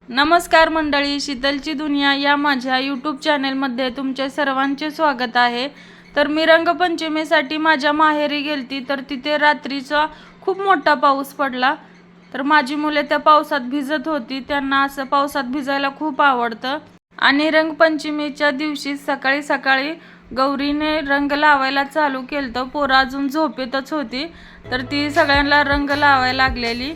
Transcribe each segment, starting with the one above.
नमस्कार मंडळी, शीतलची दुनिया या माझ्या यूट्यूब चॅनलमध्ये तुमचे सर्वांचे स्वागत आहे। तर मी रंगपंचमीसाठी माझ्या माहेरी गेलती, तर तिथे रात्रीचा खूप मोठा पाऊस पडला। तर माझी मुले त्या पावसात भिजत होती, त्यांना असं पावसात भिजायला खूप आवडतं। आणि रंगपंचमीच्या दिवशी सकाळी सकाळी गौरीने रंग लावायला चालू केलं। पोरं अजून झोपेतच होती, तर ती सगळ्यांना रंग लावायला लागलेली।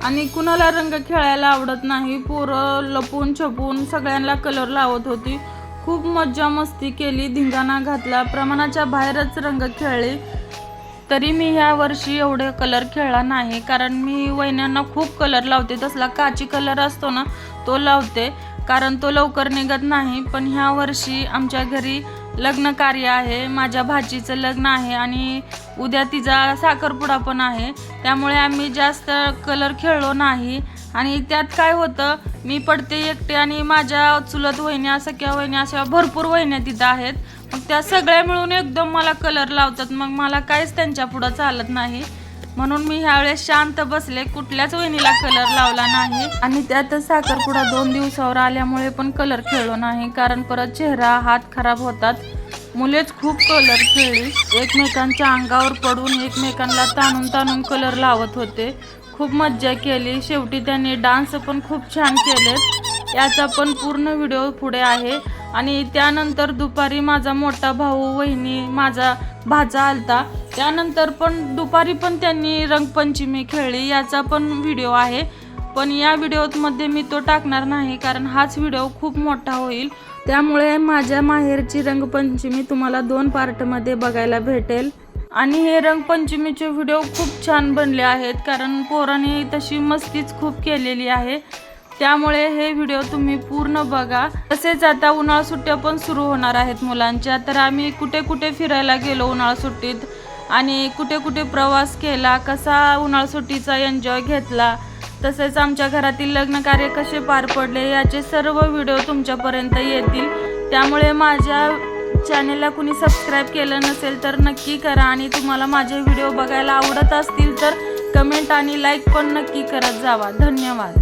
आणि कुणाला रंग खेळायला आवडत नाही, पोरं लपून छपून सगळ्यांना कलर लावत होती। खूप मज्जा मस्ती केली, धिंगाणा घातला, प्रमाणाच्या बाहेरच रंग खेळले। तरी मी ह्या वर्षी एवढे कलर खेळला नाही, कारण मी वहिन्यांना खूप कलर लावते। तसला काची कलर असतो ना, तो लावते, कारण तो लवकर निघत नाही। पण ह्या वर्षी आमच्या घरी लग्न कार्य आहे, माझ्या भाचीचं लग्न आहे आणि उद्या तिचा साखरपुडा पण आहे, त्यामुळे आम्ही जास्त कलर खेळलो नाही। आणि त्यात काय होतं, मी पडते एकटे आणि माझ्या चुलत वहिन्या, सख्या वहिन्या, अशा भरपूर वहिन्या तिथं आहेत। मग त्या सगळ्या मिळून एकदम मला कलर लावतात, मग मला काहीच त्यांच्या पुढं चालत नाही। म्हणून मी ह्यावेळेस शांत बसले, कुठल्याच वहिनीला कलर लावला नाही। आणि त्यातच साखरपुडा 2 दिवसावर आल्यामुळे पण कलर खेळलो नाही, कारण परत चेहरा हात खराब होतात। मुलेच खूप कलर खेळली, एकमेकांच्या अंगावर पडून एकमेकांना ताणून ताणून कलर लावत होते। खूप मज्जा केली, शेवटी त्यांनी डान्स पण खूप छान केलेत, याचा पण पूर्ण व्हिडिओ पुढे आहे। आणि त्यानंतर दुपारी माझा मोठा भाऊ, वहिनी, माझा भाचा आलता, त्यानंतर पण दुपारी पण त्यांनी रंगपंचमी खेळली, याचा पण व्हिडिओ आहे। पण या व्हिडिओमध्ये मी तो टाकणार नाही, कारण हाच व्हिडिओ खूप मोठा होईल, त्यामुळे माझ्या माहेरची रंगपंचमी तुम्हाला 2 पार्टमध्ये बघायला भेटेल। आणि हे रंगपंचमीचे व्हिडिओ खूप छान बनले आहेत, कारण पोरांनी तशी मस्तीच खूप केलेली आहे, त्यामुळे हे व्हिडिओ तुम्ही पूर्ण बघा। तसेच आता उन्हाळा सुट्ट्या पण सुरू होणार आहेत मुलांच्या, तर आम्ही कुठे कुठे फिरायला गेलो उन्हाळा सुट्टीत आणि कुठे कुठे प्रवास केला, कसा उन्हाळा सुट्टीचा एन्जॉय घेतला, तसेच आमच्या घरातील लग्न कार्य कसे पार पडले, याचे सर्व व्हिडिओ तुमच्यापर्यंत येतील। त्यामुळे माझ्या चॅनलला कुणी सबस्क्राईब केलं नसेल तर नक्की करा, आणि तुम्हाला माझे व्हिडिओ बघायला आवडत असतील तर कमेंट आणि लाईक पण नक्की करत जावा। धन्यवाद।